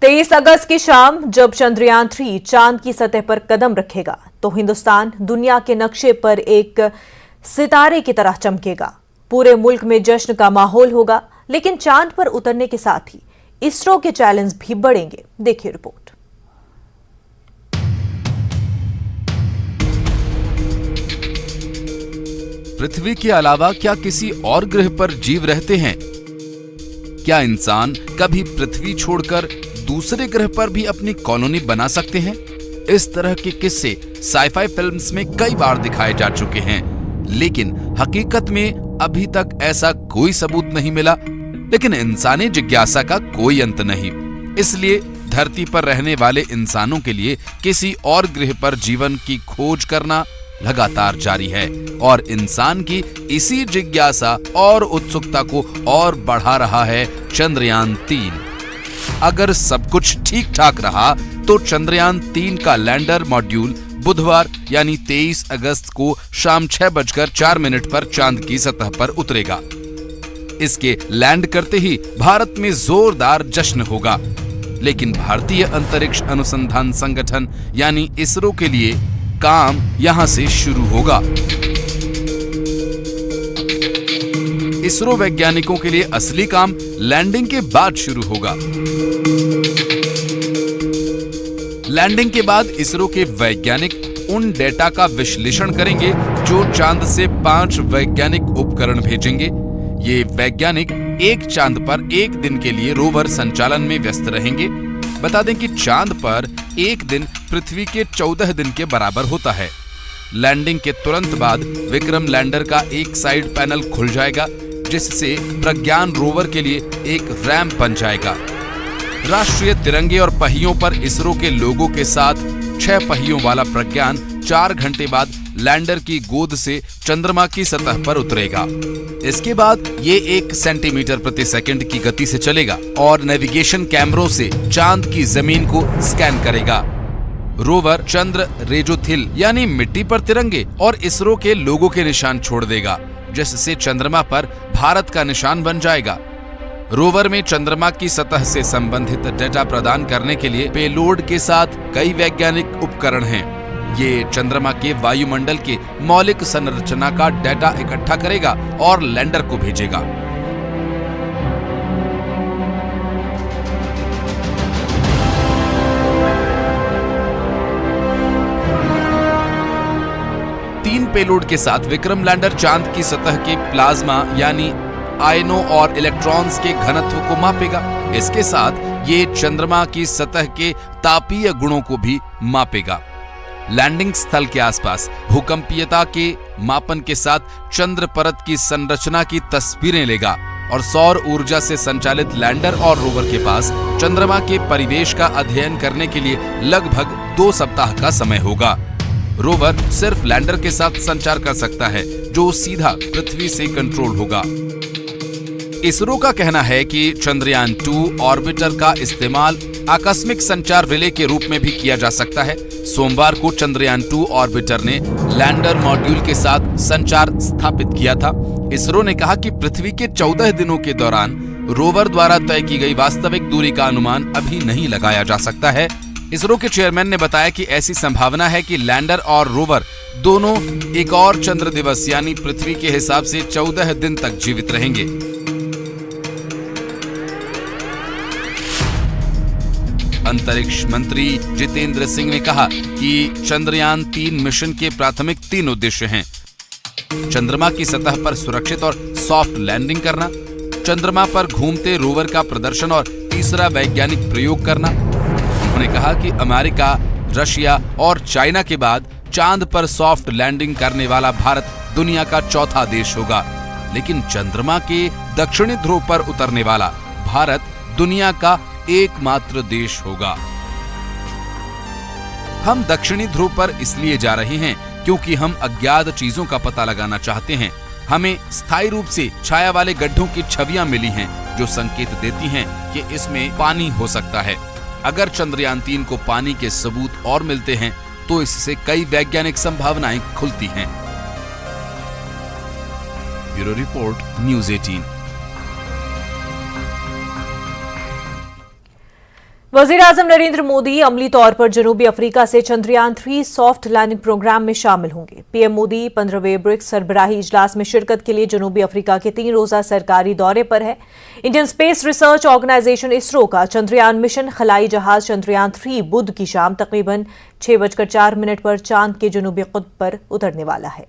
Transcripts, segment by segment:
23 अगस्त की शाम जब चंद्रयान 3 चांद की सतह पर कदम रखेगा तो हिंदुस्तान दुनिया के नक्शे पर एक सितारे की तरह चमकेगा। पूरे मुल्क में जश्न का माहौल होगा, लेकिन चांद पर उतरने के साथ ही इसरो के चैलेंज भी बढ़ेंगे। देखिए रिपोर्ट। पृथ्वी के अलावा क्या किसी और ग्रह पर जीव रहते हैं? क्या इंसान कभी पृथ्वी छोड़कर दूसरे ग्रह पर भी अपनी कॉलोनी बना सकते हैं? इस तरह के किस्से साइफाई फिल्म्स में कई बार दिखाए जा चुके हैं, लेकिन हकीकत में अभी तक ऐसा कोई सबूत नहीं मिला। लेकिन इंसानी जिज्ञासा का कोई अंत नहीं, इसलिए धरती पर रहने वाले इंसानों के लिए किसी और ग्रह पर जीवन की खोज करना लगातार जारी है और इंसान की इसी जिज्ञासा और उत्सुकता को और बढ़ा रहा है चंद्रयान 3। अगर सब कुछ ठीक ठाक रहा तो चंद्रयान 3 का लैंडर मॉड्यूल बुधवार यानी 23 अगस्त को शाम 6:04 पर चांद की सतह पर उतरेगा। इसके लैंड करते ही भारत में जोरदार जश्न होगा, लेकिन भारतीय अंतरिक्ष अनुसंधान संगठन यानी इसरो के लिए काम यहां से शुरू होगा। इसरो वैज्ञानिकों के लिए असली काम लैंडिंग के बाद शुरू होगा। लैंडिंग के बाद इसरो के वैज्ञानिक उन डेटा का विश्लेषण करेंगे जो चांद से 5 वैज्ञानिक उपकरण भेजेंगे। ये वैज्ञानिक एक चांद पर एक दिन के लिए रोवर संचालन में व्यस्त रहेंगे। बता दें कि चांद पर एक दिन पृथ्वी के 14 दिन के बराबर होता है। लैंडिंग के तुरंत बाद विक्रम लैंडर का एक साइड पैनल खुल जाएगा, जिससे प्रज्ञान रोवर के लिए एक रैंप बन जाएगा। राष्ट्रीय तिरंगे और पहियों पर इसरो के लोगों के साथ 6 पहियों वाला प्रज्ञान 4 घंटे बाद लैंडर की गोद से चंद्रमा की सतह पर उतरेगा। इसके बाद ये 1 सेंटीमीटर प्रति सेकंड की गति से चलेगा और नेविगेशन कैमरों से चांद की जमीन को स्कैन करेगा। रोवर चंद्र रेजोथिल यानी मिट्टी पर तिरंगे और इसरो के लोगों के निशान छोड़ देगा, जिससे चंद्रमा पर भारत का निशान बन जाएगा। रोवर में चंद्रमा की सतह से संबंधित डेटा प्रदान करने के लिए पेलोड के साथ कई वैज्ञानिक उपकरण हैं। ये चंद्रमा के वायुमंडल के मौलिक संरचना का डेटा इकट्ठा करेगा और लैंडर को भेजेगा। तीन पेलोड के साथ विक्रम लैंडर चांद की सतह के प्लाज्मा यानी आयनों और इलेक्ट्रॉन्स के घनत्व को मापेगा। इसके साथ ये चंद्रमा की सतह के तापीय गुणों को भी मापेगा। लैंडिंग स्थल के आसपास भूकंपीयता के मापन के साथ चंद्र परत की संरचना की तस्वीरें लेगा और सौर ऊर्जा से संचालित लैंडर और रोवर के पास चंद्रमा के परिवेश का अध्ययन करने के लिए लगभग 2 सप्ताह का समय होगा। रोवर सिर्फ लैंडर के साथ संचार कर सकता है, जो सीधा पृथ्वी से कंट्रोल होगा। इसरो का कहना है कि चंद्रयान 2 ऑर्बिटर का इस्तेमाल आकस्मिक संचार रिले के रूप में भी किया जा सकता है। सोमवार को चंद्रयान 2 ऑर्बिटर ने लैंडर मॉड्यूल के साथ संचार स्थापित किया था। इसरो ने कहा कि पृथ्वी के 14 दिनों के दौरान रोवर द्वारा तय की गई वास्तविक दूरी का अनुमान अभी नहीं लगाया जा सकता है। इसरो के चेयरमैन ने बताया कि ऐसी संभावना है कि लैंडर और रोवर दोनों एक और चंद्र दिवस यानी पृथ्वी के हिसाब से 14 दिन तक जीवित रहेंगे। अंतरिक्ष मंत्री जितेंद्र सिंह ने कहा कि चंद्रयान 3 मिशन के प्राथमिक 3 उद्देश्य हैं: चंद्रमा की सतह पर सुरक्षित और सॉफ्ट लैंडिंग करना, चंद्रमा पर घूमते रोवर का प्रदर्शन और तीसरा वैज्ञानिक प्रयोग करना। उन्होंने कहा कि अमेरिका, रशिया और चाइना के बाद चांद पर सॉफ्ट लैंडिंग करने वाला भारत दुनिया का चौथा देश होगा, लेकिन चंद्रमा के दक्षिणी ध्रुव पर उतरने वाला भारत दुनिया का एकमात्र देश होगा। हम दक्षिणी ध्रुव पर इसलिए जा रहे हैं क्योंकि हम अज्ञात चीजों का पता लगाना चाहते हैं। हमें स्थायी रूप से छाया वाले गड्ढों की छवियां मिली हैं, जो संकेत देती हैं कि इसमें पानी हो सकता है। अगर चंद्रयान 3 को पानी के सबूत और मिलते हैं तो इससे कई वैज्ञानिक संभावनाएं खुलती हैं। Bureau report, news 18। वजीर-ए-आजम नरेंद्र मोदी अमली तौर पर जनूबी अफ्रीका से चंद्रयान 3 सॉफ्ट लैंडिंग प्रोग्राम में शामिल होंगे। पीएम मोदी 15वें ब्रिक्स सरबराही इजलास में शिरकत के लिए जनूबी अफ्रीका के 3 रोजा सरकारी दौरे पर है। Indian Space Research Organisation ISRO का चंद्रयान मिशन खलाई जहाज चंद्रयान 3 बुध की शाम तकरीबन 6:04 पर चांद के जनूबी कुतब पर उतरने वाला है।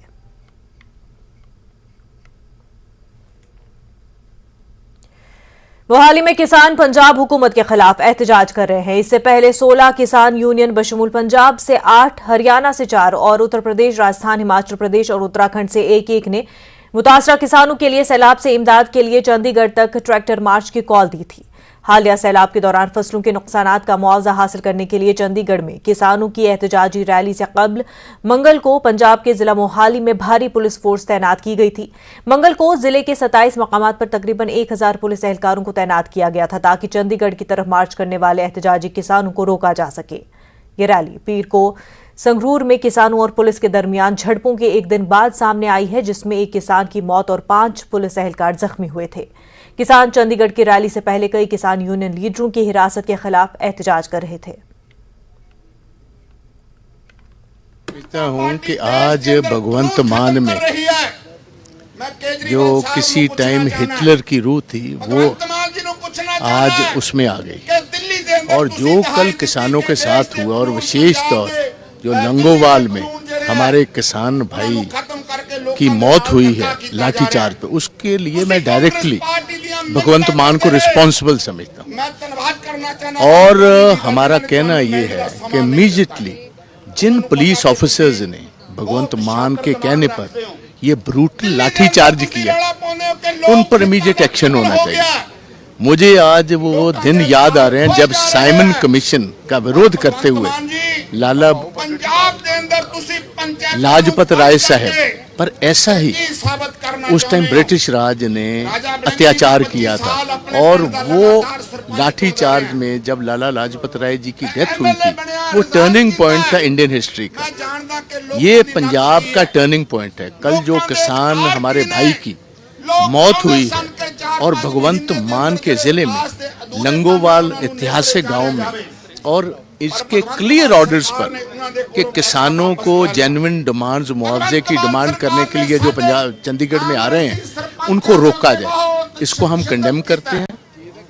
मोहाली में किसान पंजाब हुकूमत के खिलाफ एहतजाज कर रहे हैं। इससे पहले 16 किसान यूनियन बशमूल पंजाब से 8, हरियाणा से 4 और उत्तर प्रदेश, राजस्थान, हिमाचल प्रदेश और उत्तराखंड से एक ने मुतासरा किसानों के लिए सैलाब से इमदाद के लिए चंडीगढ़ तक ट्रैक्टर मार्च की कॉल दी थी। हालिया सैलाब के दौरान फसलों के नुकसानात का मुआवजा हासिल करने के लिए चंडीगढ़ में किसानों की एहतजाजी रैली से कबल मंगल को पंजाब के जिला मोहाली में भारी पुलिस फोर्स तैनात की गई थी। मंगल को जिले के 27 मकामात पर तकरीबन 1000 पुलिस एहलकारों को तैनात किया गया था ताकि चंडीगढ़ की तरफ मार्च करने वाले एहतजाजी किसानों को रोका जा सके। ये रैली पीर को संगरूर में किसानों और पुलिस के दरमियान झड़पों के एक दिन बाद सामने आई है, जिसमें एक किसान की मौत और 5 पुलिस एहलकार जख्मी हुए थे। किसान चंडीगढ़ की रैली से पहले कई किसान यूनियन लीडरों की हिरासत के खिलाफ एहतजाज कर रहे थे। समझता हूं कि आज भगवंत मान में जो किसी टाइम हिटलर की रूह थी वो आज उसमें आ गई, और जो कल किसानों के साथ हुआ और विशेष तौर जो लंगोवाल में हमारे किसान भाई की मौत हुई है लाठीचार्ज पे, उसके लिए मैं डायरेक्टली भगवंत मान को रिस्पॉन्सिबल समझता हूँ। और हमारा कहना ये है कि इमीडिएटली जिन पुलिस ऑफिसर्स ने भगवंत मान के कहने पर ये ब्रूटल लाठीचार्ज किया, उन पर इमीडिएट एक्शन होना चाहिए। मुझे आज वो दिन याद आ रहे हैं जब साइमन कमीशन का विरोध करते हुए लाला लाजपत राय साहब पर ऐसा ही उस टाइम ब्रिटिश राज ने अत्याचार किया था, और वो लाठीचार्ज में जब लाला लाजपत राय जी की डेथ हुई थी वो टर्निंग पॉइंट था इंडियन हिस्ट्री का। ये पंजाब का टर्निंग पॉइंट है। कल जो किसान हमारे भाई की मौत हुई है और भगवंत मान के जिले में लंगोवाल ऐतिहासिक गांव में, और इसके क्लियर ऑर्डर्स पर कि किसानों को जेन्युइन डिमांड्स मुआवजे की डिमांड करने के लिए जो पंजाब चंडीगढ़ में आ रहे हैं उनको रोका जाए, इसको हम कंडेम करते हैं।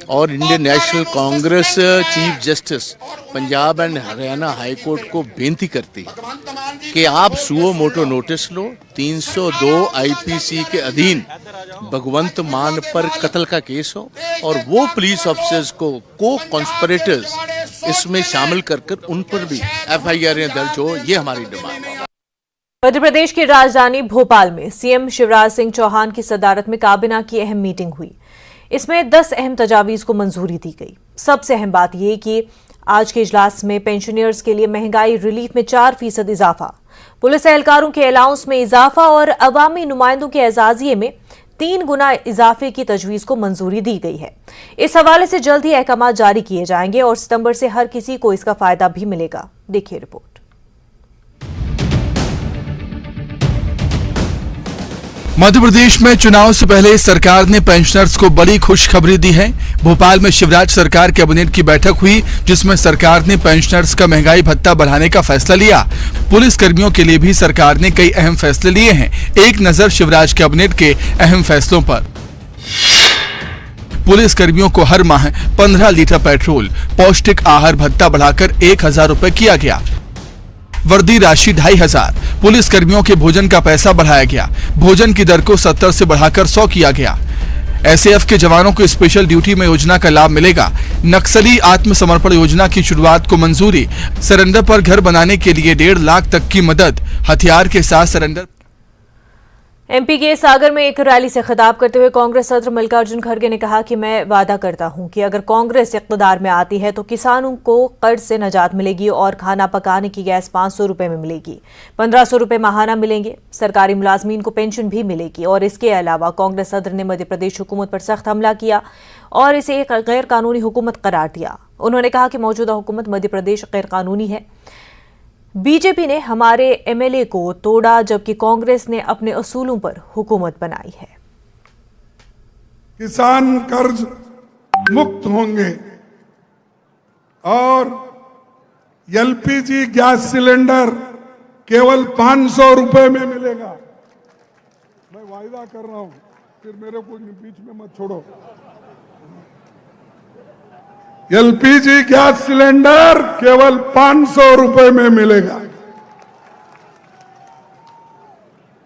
और Indian national Congress chief justice Punjab and Haryana high court को बेनती करती है कि आप सुओ मोटो नोटिस लो, 302 आईपीसी के अधीन भगवंत मान पर कत्ल का केस हो और वो पुलिस ऑफिसर्स को कॉन्स्पिरेटर्स इसमें शामिल कर उन पर भी एफआईआर दर्ज हो। ये हमारी डिमांड है। मध्य प्रदेश की राजधानी भोपाल में सीएम शिवराज सिंह चौहान की सदारत में काबीना की अहम मीटिंग हुई। इसमें 10 अहम तजावीज को मंजूरी दी गई। सबसे अहम बात यह कि आज के इजलास में पेंशनर्स के लिए महंगाई रिलीफ में 4% इजाफा, पुलिस एहलकारों के अलाउंस में इजाफा और अवामी नुमाइंदों के एजाजिये में 3 गुना इजाफे की तजवीज को मंजूरी दी गई है। इस हवाले से जल्द ही अहकाम जारी किए जाएंगे और सितंबर से हर किसी को इसका फायदा भी मिलेगा। देखिए रिपोर्ट। मध्य प्रदेश में चुनाव से पहले सरकार ने पेंशनर्स को बड़ी खुशखबरी दी है। भोपाल में शिवराज सरकार कैबिनेट की बैठक हुई, जिसमें सरकार ने पेंशनर्स का महंगाई भत्ता बढ़ाने का फैसला लिया। पुलिस कर्मियों के लिए भी सरकार ने कई अहम फैसले लिए हैं। एक नजर शिवराज कैबिनेट के अहम फैसलों पर। पुलिस कर्मियों को हर माह 15 लीटर पेट्रोल, पौष्टिक आहार भत्ता बढ़ाकर 1000 रुपए किया गया। वर्दी राशि 2500, पुलिस कर्मियों के भोजन का पैसा बढ़ाया गया। भोजन की दर को 70 से बढ़ाकर 100 किया गया। एसएएफ के जवानों को स्पेशल ड्यूटी में योजना का लाभ मिलेगा। नक्सली आत्मसमर्पण योजना की शुरुआत को मंजूरी। सरेंडर पर घर बनाने के लिए 1.5 लाख तक की मदद। हथियार के साथ सरेंडर। एमपी के सागर में एक रैली से खिताब करते हुए कांग्रेस सदस्य मल्लिकार्जुन खड़गे ने कहा कि मैं वादा करता हूं कि अगर कांग्रेस इक़्तिदार में आती है तो किसानों को कर्ज से निजात मिलेगी और खाना पकाने की गैस 500 रुपए में मिलेगी, 1500 रुपए माहाना मिलेंगे, सरकारी मुलाजमीन को पेंशन भी मिलेगी। और इसके अलावा कांग्रेस सदर ने मध्य प्रदेश हुकूमत पर सख्त हमला किया और इसे एक गैर कानूनी हुकूमत करार दिया। उन्होंने कहा कि मौजूदा हुकूमत मध्य प्रदेश गैर कानूनी है। बीजेपी ने हमारे एमएलए को तोड़ा, जबकि कांग्रेस ने अपने असूलों पर हुकूमत बनाई है। किसान कर्ज मुक्त होंगे, और एलपीजी गैस सिलेंडर केवल 500 रुपए में मिलेगा। मैं वायदा कर रहा हूं, फिर मेरे को बीच में मत छोड़ो। एलपीजी गैस सिलेंडर केवल 500 रुपए में मिलेगा।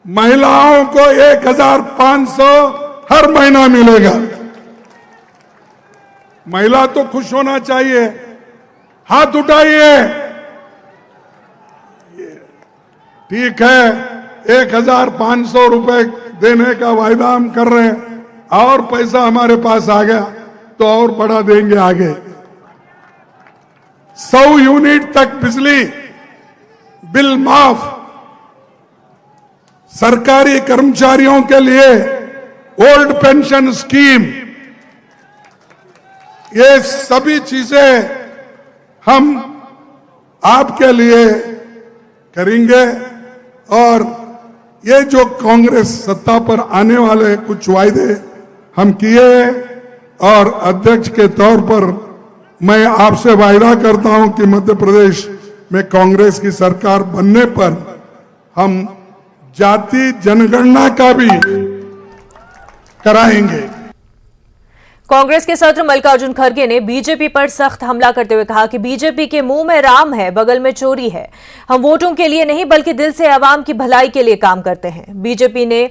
महिलाओं को 1500 हर महीना मिलेगा। महिला तो खुश होना चाहिए, हाथ उठाइए। ठीक है, 1500 रुपए देने का वायदा हम कर रहे हैं और पैसा हमारे पास आ गया तो और बढ़ा देंगे आगे। 100 यूनिट तक बिजली बिल माफ। सरकारी कर्मचारियों के लिए ओल्ड पेंशन स्कीम, ये सभी चीजें हम आपके लिए करेंगे। और ये जो कांग्रेस सत्ता पर आने वाले कुछ वायदे हम किए और अध्यक्ष के तौर पर मैं आपसे वायदा करता हूं कि मध्य प्रदेश में कांग्रेस की सरकार बनने पर हम जाति जनगणना का भी कराएंगे। कांग्रेस के सदस्य मल्लिकार्जुन खड़गे ने बीजेपी पर सख्त हमला करते हुए कहा कि बीजेपी के मुंह में राम है, बगल में चोरी है। हम वोटों के लिए नहीं बल्कि दिल से आवाम की भलाई के लिए काम करते हैं। बीजेपी ने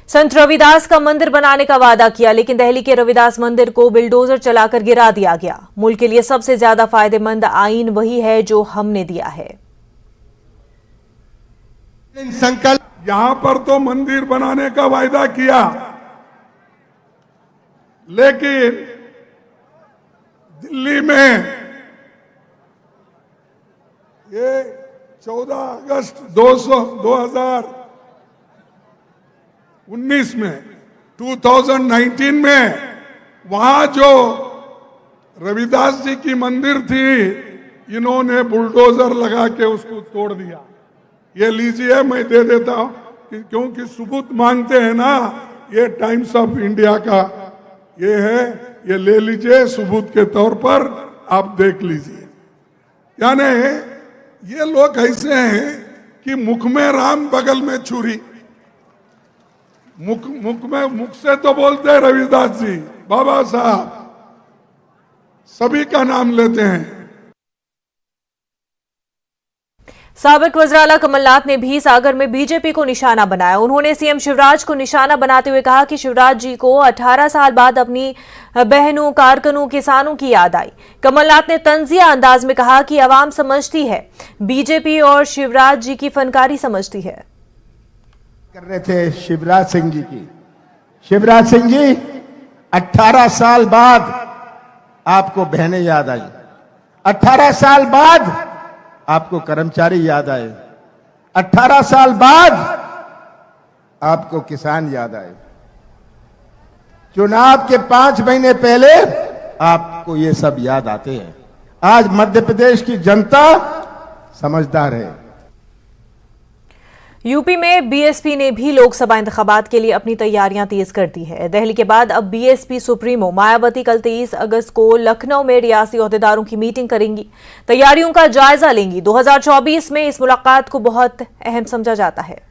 संत रविदास का मंदिर बनाने का वादा किया, लेकिन दिल्ली के रविदास मंदिर को बिल्डोजर चलाकर गिरा दिया गया। मुल्क के लिए सबसे ज्यादा फायदेमंद आईन वही है जो हमने दिया है। संकल्प यहां पर तो मंदिर बनाने का वायदा किया, लेकिन दिल्ली में ये 14 अगस्त 2019 में 2019 में वहां जो रविदास जी की मंदिर थी, इन्होंने बुलडोजर लगा के उसको तोड़ दिया। ये लीजिए, मैं दे देता हूं क्योंकि सबूत मांगते हैं ना। ये टाइम्स ऑफ इंडिया का ये है, ये ले लीजिए सबूत के तौर पर, आप देख लीजिए। यानी ये लोग ऐसे हैं कि मुख में राम बगल में छुरी। मुख से तो बोलते हैं रविदास जी, बाबा साहब, सभी का नाम लेते हैं। साबिक वज़ीर-ए-आला कमलनाथ ने भी सागर में बीजेपी को निशाना बनाया। उन्होंने सीएम शिवराज को निशाना बनाते हुए कहा कि शिवराज जी को 18 साल बाद अपनी बहनों, कारकुनों, किसानों की याद आई। कमलनाथ ने तंजिया अंदाज में कहा कि आवाम समझती है, बीजेपी और शिवराज जी की फनकारी समझती है। कर रहे थे शिवराज सिंह जी की। शिवराज सिंह जी, 18 साल बाद आपको बहनें याद आई, 18 साल बाद आपको कर्मचारी याद आए, 18 साल बाद आपको किसान याद आए। चुनाव के 5 महीने पहले आपको ये सब याद आते हैं। आज मध्य प्रदेश की जनता समझदार है। यूपी में बीएसपी ने भी लोकसभा इंतखाबात के लिए अपनी तैयारियां तेज कर दी है। दिल्ली के बाद अब बीएसपी सुप्रीमो मायावती कल 23 अगस्त को लखनऊ में रियासी ओहदेदारों की मीटिंग करेंगी, तैयारियों का जायजा लेंगी। 2024 में इस मुलाकात को बहुत अहम समझा जाता है।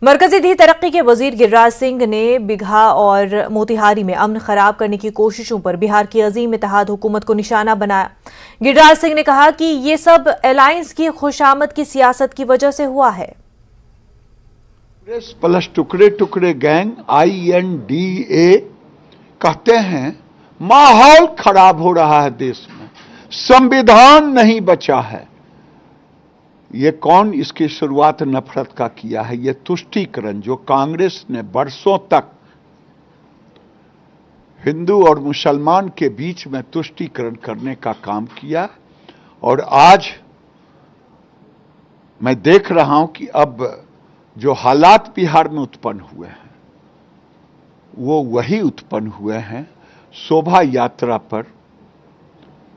मरकजी धी तरक्की के वजीर गिरिराज सिंह ने बिघा और मोतिहारी में अमन खराब करने की कोशिशों पर बिहार की अजीम इत्तेहाद हुकूमत को निशाना बनाया। गिरिराज सिंह ने कहा कि ये सब अलायंस की खुशामद की सियासत की वजह से हुआ है। प्लस टुकड़े टुकड़े गैंग INDA कहते हैं माहौल खराब हो रहा है देश में, संविधान नहीं बचा है। ये कौन इसकी शुरुआत नफरत का किया है? ये तुष्टीकरण जो कांग्रेस ने बरसों तक हिंदू और मुसलमान के बीच में तुष्टीकरण करने का काम किया, और आज मैं देख रहा हूं कि अब जो हालात बिहार में उत्पन्न हुए हैं वो वही उत्पन्न हुए हैं। शोभा यात्रा पर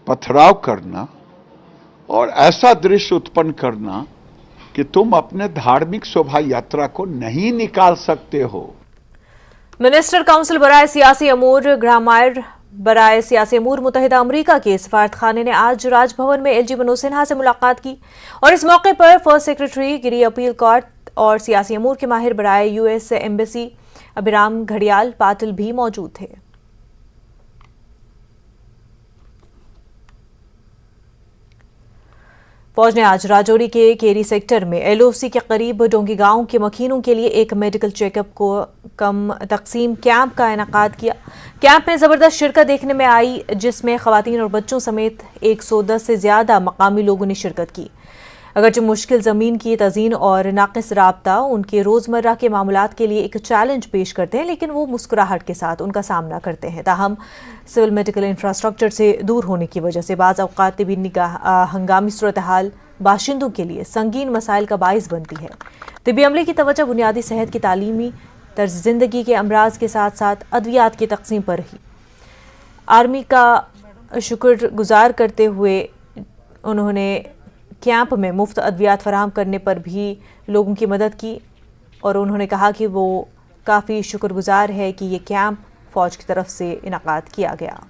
पथराव करना और ऐसा दृश्य उत्पन्न करना कि तुम अपने धार्मिक शोभा यात्रा को नहीं निकाल सकते हो। मिनिस्टर काउंसिल बराए सियासी अमूर ग्रामायर बराए सियासी अमूर मुत्तहिदा अमरीका के सफारतखाने ने आज राजभवन में एलजी मनोज सिन्हा से मुलाकात की और इस मौके पर फर्स्ट सेक्रेटरी गिरी अपील कौर और सियासी अमूर के माहिर बराए यूएस एम्बेसी अभिराम घड़ियाल पाटिल भी मौजूद थे। फौज ने आज राजौरी के केरी सेक्टर में एलओसी के करीब डोंगी गांव के मकीनों के लिए एक मेडिकल चेकअप को कम तकसीम कैंप का इनेकाद किया। कैंप में जबरदस्त शिरकत देखने में आई, जिसमें खवातीन और बच्चों समेत 110 से ज्यादा मकामी लोगों ने शिरकत की। अगरचे मुश्किल जमीन की तज़ीन और नाक़िस राब्ता उनके रोजमर्रा के मामलात के लिए एक चैलेंज पेश करते हैं, लेकिन वो मुस्कुराहट के साथ उनका सामना करते हैं। ताहम सिविल मेडिकल इंफ्रास्ट्रक्चर से दूर होने की वजह से बाज़ औक़ात तिबी हंगामी सूरत हाल बाशिंदों के लिए संगीन मसाइल का बाइस बनती है। तिबी अमले की तवज्जो बुनियादी सेहत की तालीमी तर्ज ज़िंदगी के अमराज के साथ साथ अद्वियात की तकसीम पर रही। आर्मी का शुक्रगुजार करते हुए उन्होंने कैंप में मुफ्त अद्वियात फराहम करने पर भी लोगों की मदद की और उन्होंने कहा कि वो काफ़ी शुक्रगुजार है कि ये कैंप फ़ौज की तरफ से इनेकाद किया गया।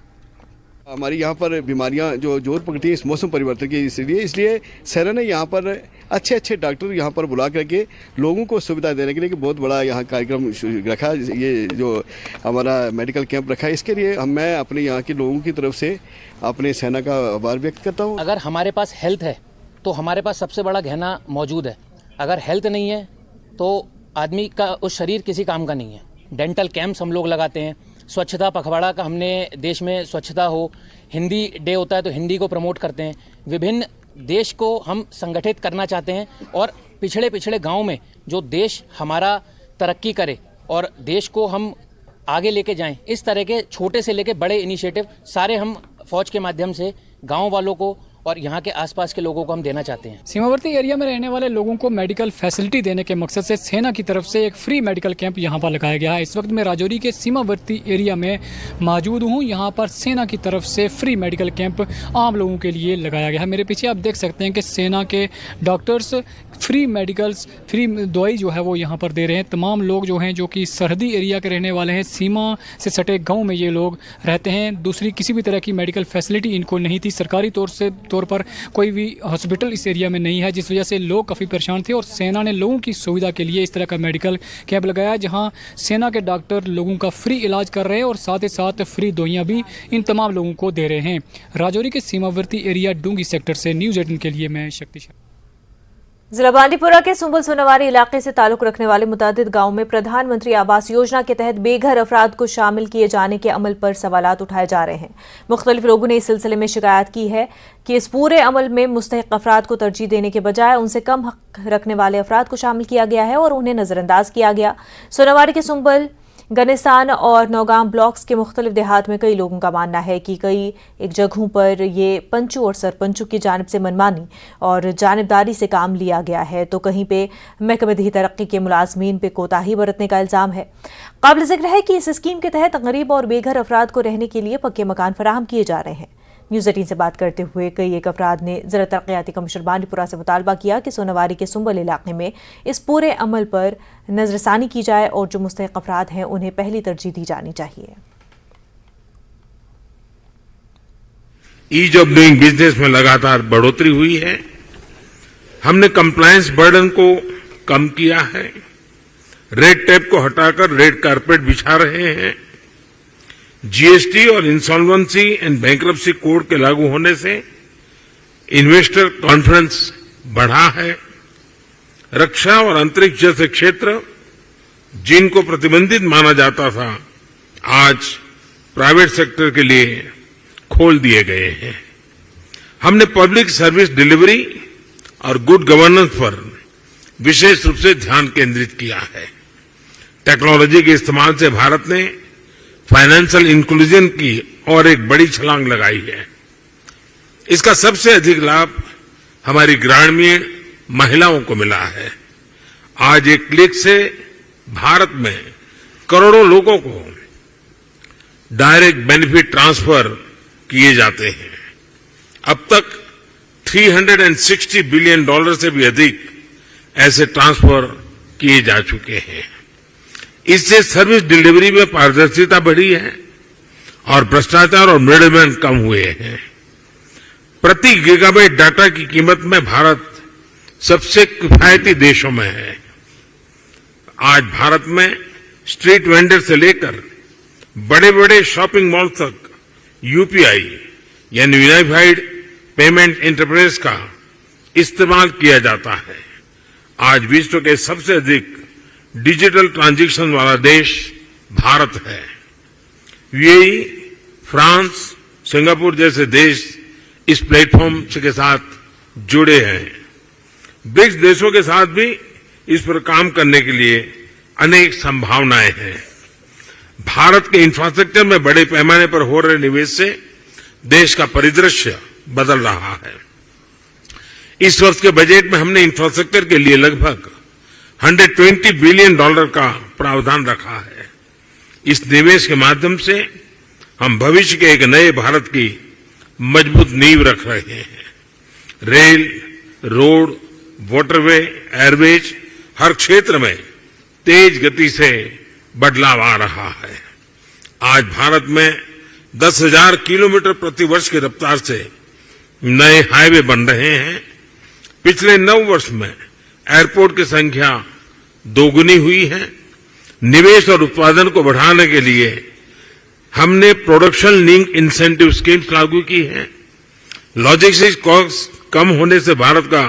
हमारी यहाँ पर बीमारियाँ जो जोर पकड़ती है इस मौसम परिवर्तन के इसलिए सेना ने यहाँ पर अच्छे डॉक्टर यहाँ पर बुला करके लोगों को सुविधा देने के लिए बहुत बड़ा यहाँ कार्यक्रम रखा। ये जो हमारा मेडिकल कैंप रखा है, इसके लिए मैं अपने यहाँ के लोगों की तरफ से अपने सेना का आभार व्यक्त करता हूँ। अगर हमारे पास हेल्थ है तो हमारे पास सबसे बड़ा गहना मौजूद है। अगर हेल्थ नहीं है तो आदमी का उस शरीर किसी काम का नहीं है। डेंटल कैंप्स हम लोग लगाते हैं, स्वच्छता पखवाड़ा का हमने देश में स्वच्छता हो, हिंदी डे होता है तो हिंदी को प्रमोट करते हैं। विभिन्न देश को हम संगठित करना चाहते हैं और पिछड़े गांव में जो देश हमारा तरक्की करे और देश को हम आगे लेके जाएं, इस तरह के छोटे से लेके बड़े इनिशिएटिव सारे हम फौज के माध्यम से गाँव वालों को और यहाँ के आसपास के लोगों को हम देना चाहते हैं। सीमावर्ती एरिया में रहने वाले लोगों को मेडिकल फैसिलिटी देने के मकसद से सेना की तरफ से एक फ्री मेडिकल कैंप यहाँ पर लगाया गया है। इस वक्त मैं राजौरी के सीमावर्ती एरिया में मौजूद हूँ। यहाँ पर सेना की तरफ से फ्री मेडिकल कैंप आम लोगों के लिए लगाया गया है। मेरे पीछे आप देख सकते हैं कि सेना के डॉक्टर्स फ्री मेडिकल्स, फ्री दवाई जो है वो यहाँ पर दे रहे हैं। तमाम लोग जो हैं जो कि सरहदी एरिया के रहने वाले हैं, सीमा से सटे गाँव में ये लोग रहते हैं। दूसरी किसी भी तरह की मेडिकल फैसिलिटी इनको नहीं थी। सरकारी तौर पर कोई भी हॉस्पिटल इस एरिया में नहीं है, जिस वजह से लोग काफ़ी परेशान थे और सेना ने लोगों की सुविधा के लिए इस तरह का मेडिकल कैंप लगाया, जहां सेना के डॉक्टर लोगों का फ्री इलाज कर रहे हैं और साथ ही साथ फ्री दवाइयां भी इन तमाम लोगों को दे रहे हैं। राजौरी के सीमावर्ती एरिया डूंगी सेक्टर से न्यूज़ 18 के लिए मैं शक्तिशाली। जिला बांदीपुरा के सुंबल सोनावारी इलाके से ताल्लुक रखने वाले मुतादिद गांव में प्रधानमंत्री आवास योजना के तहत बेघर अफराद को शामिल किए जाने के अमल पर सवालात उठाए जा रहे हैं। मुख्तलिफ लोगों ने इस सिलसिले में शिकायत की है कि इस पूरे अमल में मुस्तहिक अफराद को तरजीह देने के बजाय उनसे कम हक रखने वाले अफराद को शामिल किया गया है और उन्हें नजरअंदाज किया गया। सोनावारी के सुंबल, गनिस्तान और नौगाम ब्लॉक्स के मुख्तलिफ देहात में कई लोगों का मानना है कि कई एक जगहों पर ये पंचों और सरपंचों की जानिब से मनमानी और जानिबदारी से काम लिया गया है, तो कहीं पे महकमे दही तरक्की के मुलाजमीन पे कोताही बरतने का इल्ज़ाम है। काबिल जिक्र है कि इस स्कीम के तहत गरीब और बेघर अफराद को रहने के लिए पक्के मकान फराहम किए जा रहे हैं। न्यूज़ 18 से बात करते हुए कई एक अफराद ने ज़रा तरक्याती कमिश्नर बांदीपुरा से मुतालबा किया कि सोनावारी के सुंबल इलाके में इस पूरे अमल पर नजरसानी की जाए और जो मुस्तहिक अफराद हैं उन्हें पहली तरजीह दी जानी चाहिए। ईज ऑफ डूइंग बिजनेस में लगातार बढ़ोतरी हुई है। हमने कंप्लायंस बर्डन को कम किया है, रेड टेप को हटाकर रेड कारपेट बिछा रहे हैं। जीएसटी और इंसॉल्वेंसी एंड बैंक्रप्सी कोड के लागू होने से इन्वेस्टर कॉन्फिडेंस बढ़ा है। रक्षा और अंतरिक्ष जैसे क्षेत्र जिनको प्रतिबंधित माना जाता था, आज प्राइवेट सेक्टर के लिए खोल दिए गए हैं। हमने पब्लिक सर्विस डिलीवरी और गुड गवर्नेंस पर विशेष रूप से ध्यान केंद्रित किया है। टेक्नोलॉजी के इस्तेमाल से भारत ने फाइनेंशियल इंक्लूजन की और एक बड़ी छलांग लगाई है। इसका सबसे अधिक लाभ हमारी ग्रामीण महिलाओं को मिला है। आज एक क्लिक से भारत में करोड़ों लोगों को डायरेक्ट बेनिफिट ट्रांसफर किए जाते हैं। अब तक $360 बिलियन से भी अधिक ऐसे ट्रांसफर किए जा चुके हैं। इससे सर्विस डिलीवरी में पारदर्शिता बढ़ी है और भ्रष्टाचार और मिडलमैन कम हुए हैं। प्रति गीगाबाइट डाटा की कीमत में भारत सबसे किफायती देशों में है। आज भारत में स्ट्रीट वेंडर से लेकर बड़े बड़े शॉपिंग मॉल तक यूपीआई यानी यूनिफाइड पेमेंट इंटरफेस का इस्तेमाल किया जाता है। आज विश्व के सबसे अधिक डिजिटल ट्रांजैक्शन वाला देश भारत है। यूएई, फ्रांस, सिंगापुर जैसे देश इस प्लेटफॉर्म के साथ जुड़े हैं। ब्रिक्स देशों के साथ भी इस पर काम करने के लिए अनेक संभावनाएं हैं। भारत के इंफ्रास्ट्रक्चर में बड़े पैमाने पर हो रहे निवेश से देश का परिदृश्य बदल रहा है। इस वर्ष के बजट में हमने इंफ्रास्ट्रक्चर के लिए लगभग $120 बिलियन का प्रावधान रखा है। इस निवेश के माध्यम से हम भविष्य के एक नए भारत की मजबूत नींव रख रहे हैं। रेल, रोड, वाटरवे, एयरवेज हर क्षेत्र में तेज गति से बदलाव आ रहा है। आज भारत में 10,000 किलोमीटर प्रति वर्ष की रफ्तार से नए हाईवे बन रहे हैं। पिछले 9 वर्ष में एयरपोर्ट की संख्या दोगुनी हुई है। निवेश और उत्पादन को बढ़ाने के लिए हमने प्रोडक्शन लिंक इंसेंटिव स्कीम्स लागू की है। लॉजिस्टिक्स कॉस्ट कम होने से भारत का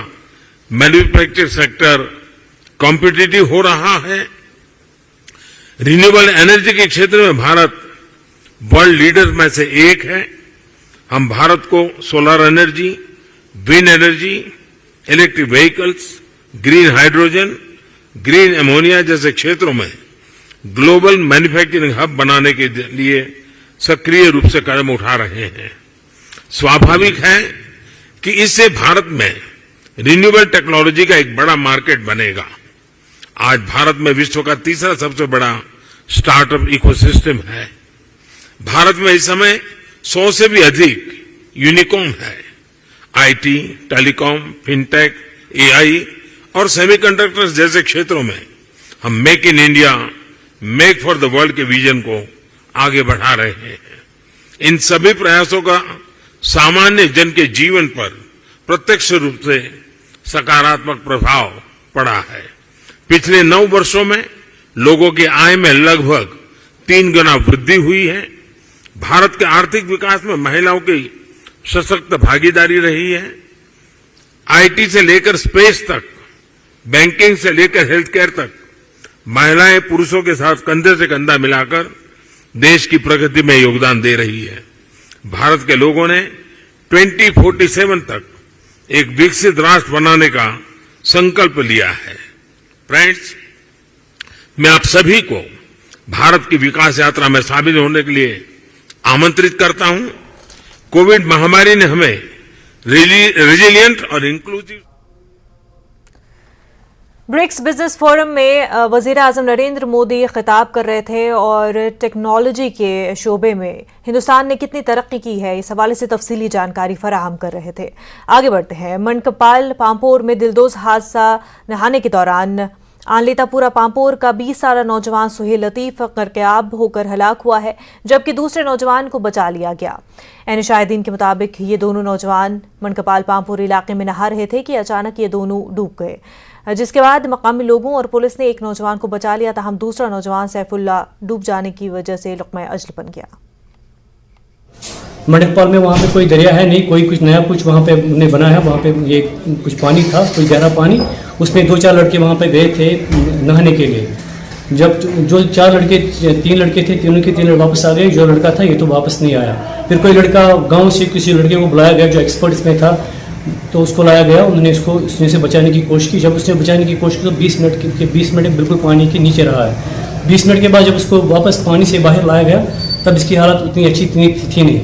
मैन्युफैक्चरिंग सेक्टर कॉम्पिटिटिव हो रहा है। रिन्यूएबल एनर्जी के क्षेत्र में भारत वर्ल्ड लीडर में से एक है। हम भारत को solar energy, wind energy, electric vehicles, green hydrogen, green ammonia जैसे क्षेत्रों में ग्लोबल मैन्युफैक्चरिंग हब बनाने के लिए सक्रिय रूप से कदम उठा रहे हैं। स्वाभाविक है कि इससे भारत में रिन्यूएबल टेक्नोलॉजी का एक बड़ा मार्केट बनेगा। आज भारत में विश्व का तीसरा सबसे बड़ा स्टार्टअप इकोसिस्टम है। भारत में इस समय 100 से भी अधिक यूनिकॉर्न है। आईटी, टेलीकॉम, फिनटेक, एआई और सेमीकंडक्टर्स जैसे क्षेत्रों में हम make in India, make for the world के विजन को आगे बढ़ा रहे हैं। इन सभी प्रयासों का सामान्य जन के जीवन पर प्रत्यक्ष रूप से सकारात्मक प्रभाव पड़ा है। पिछले 9 वर्षों में लोगों की आय में लगभग 3 गुना वृद्धि हुई है। भारत के आर्थिक विकास में महिलाओं की सशक्त भागीदारी रही है। आईटी से लेकर स्पेस तक, बैंकिंग से लेकर हेल्थ केयर तक महिलाएं पुरुषों के साथ कंधे से कंधा मिलाकर देश की प्रगति में योगदान दे रही है। भारत के लोगों ने 2047 तक एक विकसित राष्ट्र बनाने का संकल्प लिया है। फ्रेंड्स, मैं आप सभी को भारत की विकास यात्रा में शामिल होने के लिए आमंत्रित करता हूं। कोविड महामारी ने हमें रेजिलिएंट और इंक्लूसिव ब्रिक्स बिजनेस फोरम में वजीर आजम नरेंद्र मोदी खिताब कर रहे थे और टेक्नोलॉजी के शोबे में हिंदुस्तान ने कितनी तरक्की की है इस हवाले से तफसीली जानकारी फराहम कर रहे थे। आगे बढ़ते हैं। मनकपाल पांपोर में दिलदोज हादसा, नहाने के दौरान आनलेतापुरा पांपोर का 20 साला नौजवान सुहेल लतीफ करकयाब होकर हलाक हुआ है, जबकि दूसरे नौजवान को बचा लिया गया। एन शाहिदीन के मुताबिक ये दोनों नौजवान मनकपाल पांपोर इलाके में नहा रहे थे कि अचानक ये दोनों डूब गए, जिसके बाद मकामी लोगों और पुलिस ने एक नौजवान को बचा लिया, ताहम दूसरा नौजवान सैफुल्ला डूब जाने की वजह से लुक़मा अजल बन गया। मनकपाल में वहाँ पे कोई दरिया है नहीं, कोई कुछ नया कुछ वहाँ पे उन्हें बना है। वहाँ पे ये कुछ पानी था, कोई गहरा पानी, उसमें 2-4 लड़के वहाँ पे गए थे नहाने के लिए। जब जो 3 लड़के थे, तीनों के 3 वापस आ गए। जो लड़का था ये तो वापस नहीं आया। फिर कोई लड़का गाँव से किसी लड़के को बुलाया गया जो एक्सपर्ट इसमें था, तो उसको लाया गया। उन्होंने उसने से बचाने की कोशिश की। जब उसने बचाने की कोशिश की तो 20 मिनट बिल्कुल पानी के नीचे रहा है। 20 मिनट के बाद जब उसको वापस पानी से बाहर लाया गया तब इसकी हालत उतनी अच्छी थी नहीं।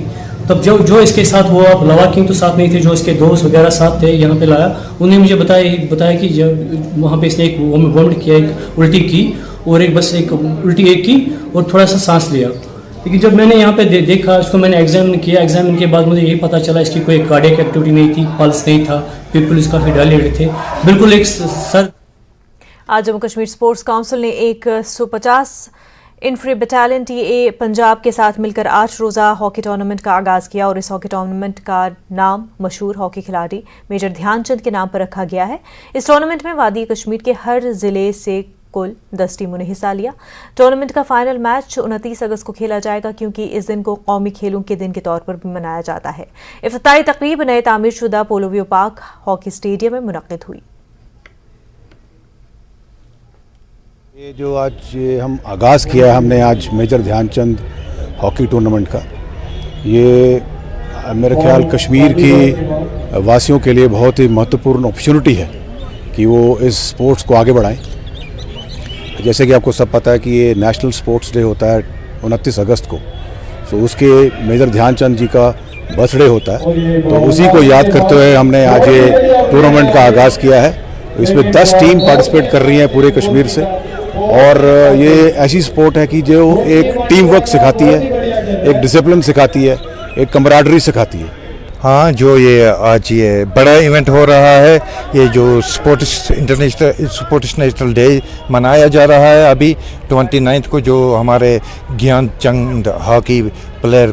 तब जो इसके साथ वो आप लवाकिन तो साथ नहीं थे, जो इसके दोस्त वगैरह साथ थे, यहाँ पे लाया। उन्होंने मुझे बताया कि जब वहाँ पे इसने एक वॉमिट किया, एक उल्टी की और एक उल्टी की और थोड़ा सा सांस लिया। लेकिन जब मैंने यहाँ पे देखा, इसको मैंने एग्जामिन किया। एग्जामिन के बाद मुझे यही पता चला इसकी कोई कार्डियक एक्टिविटी नहीं थी, पल्स नहीं था, पीपल इसका फिर डायलेटेड थे, बिल्कुल एक सर। आज जम्मू कश्मीर स्पोर्ट्स काउंसिल ने 150 इन्फ्री बटालियन टीए पंजाब के साथ मिलकर 8 रोज़ा हॉकी टूर्नामेंट का आगाज़ किया और इस हॉकी टूर्नामेंट का नाम मशहूर हॉकी खिलाड़ी मेजर ध्यानचंद के नाम पर रखा गया है। इस टूर्नामेंट में वादी कश्मीर के हर जिले से कुल 10 टीमों ने हिस्सा लिया। टूर्नामेंट का फाइनल मैच 29 अगस्त को खेला जाएगा, क्योंकि इस दिन को कौमी खेलों के दिन के तौर पर भी मनाया जाता है। इफ्तिताई तकरीब नए तामीरशुदा पोलोवियो पार्क हॉकी स्टेडियम में मुनक्किद हुई। ये जो आज हम आगाज़ किया है हमने आज मेजर ध्यानचंद हॉकी टूर्नामेंट का, ये मेरे ख्याल कश्मीर की वासियों के लिए बहुत ही महत्वपूर्ण अपॉर्चुनिटी है कि वो इस स्पोर्ट्स को आगे बढ़ाएं। जैसे कि आपको सब पता है कि ये नेशनल स्पोर्ट्स डे होता है 29 अगस्त को, तो उसके मेजर ध्यानचंद जी का बर्थडे होता है, तो उसी को याद करते हुए हमने आज ये टूर्नामेंट का आगाज़ किया है। इसमें 10 टीम पार्टिसिपेट कर रही हैं पूरे कश्मीर से, और ये ऐसी स्पोर्ट है कि जो एक टीम वर्क सिखाती है, एक डिसिप्लिन सिखाती है, एक कमराडरी सिखाती है। हाँ, जो ये आज ये बड़ा इवेंट हो रहा है, ये जो स्पोर्ट्स नेशनल डे मनाया जा रहा है अभी 29 को, जो हमारे Dhyanchand hockey player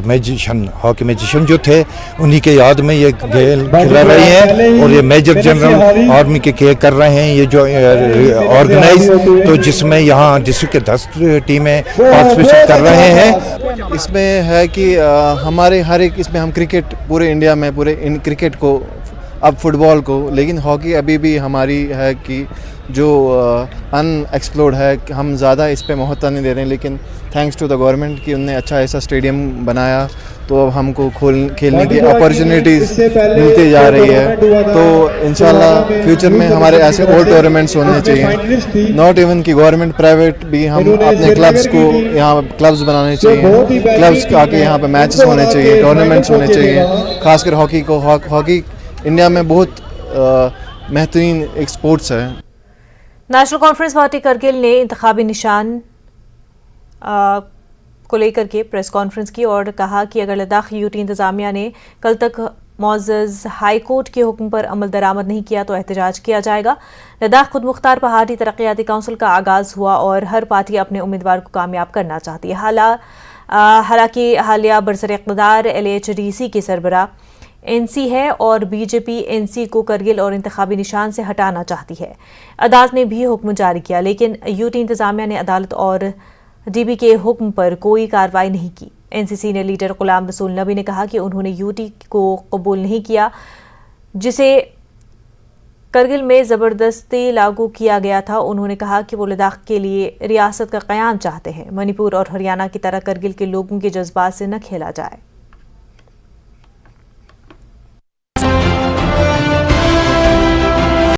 hockey magician जो थे, उन्हीं के याद में ये खेल खिला रहे हैं। और ये मेजर जनरल आर्मी के कर रहे हैं ये जो ऑर्गेनाइज, तो जिसमें यहाँ डिस्ट्रिक्ट के 10 टीमें पार्टिसिपेट कर रहे हैं। इसमें है कि हमारे हर एक इसमें हम क्रिकेट पूरे इंडिया में पूरे क्रिकेट को, अब फुटबॉल को, लेकिन हॉकी अभी भी हमारी है कि जो अनएक्सप्लोर्ड है, हम ज़्यादा इस पे महत्व नहीं दे रहे हैं। लेकिन थैंक्स टू द गवर्नमेंट कि उन्होंने अच्छा ऐसा स्टेडियम बनाया, तो अब हमको खेलने की अपॉर्चुनिटीज़ मिलती जा रही है। तो इंशाल्लाह फ्यूचर में हमारे ऐसे और टूर्नामेंट्स होने चाहिए, नॉट इवन कि गवर्नमेंट, प्राइवेट भी। हम अपने क्लब्स को यहाँ क्लब्स बनाने चाहिए, क्लब्स आके यहाँ पे मैचेस होने चाहिए, टूर्नामेंट्स होने चाहिए। खासकर हॉकी को, हॉकी इंडिया में बहुत महत्वपूर्ण एक स्पोर्ट्स है। नेशनल कॉन्फ्रेंस पार्टी करगिल ने इंतखाबी निशान को लेकर के प्रेस कॉन्फ्रेंस की और कहा कि अगर लद्दाख यूटी इंतजामिया ने कल तक मौजूद हाई कोर्ट के हुक्म पर अमल दरामद नहीं किया तो एहतजाज किया जाएगा। लद्दाख खुद मुख्तार पहाड़ी तरक्याती काउंसिल का आगाज़ हुआ और हर पार्टी अपने उम्मीदवार को कामयाब करना चाहती है। हालांकि हालिया बरसर इक़्तिदार LHDC की सरबराह NC है और BJP NC को करगिल और इंतखाबी निशान से हटाना चाहती है। अदालत ने भी हुक्म जारी किया, लेकिन यूटी इंतजामिया ने अदालत और DB के हुक्म पर कोई कार्रवाई नहीं की। NCC ने लीडर गुलाम रसूल नबी ने कहा कि उन्होंने यूटी को कबूल नहीं किया, जिसे करगिल में ज़बरदस्ती लागू किया गया था। उन्होंने कहा कि वो लद्दाख के लिए रियासत का क़याम चाहते हैं। मणिपुर और हरियाणा की तरह करगिल के लोगों के जज्बात से न खेला जाए।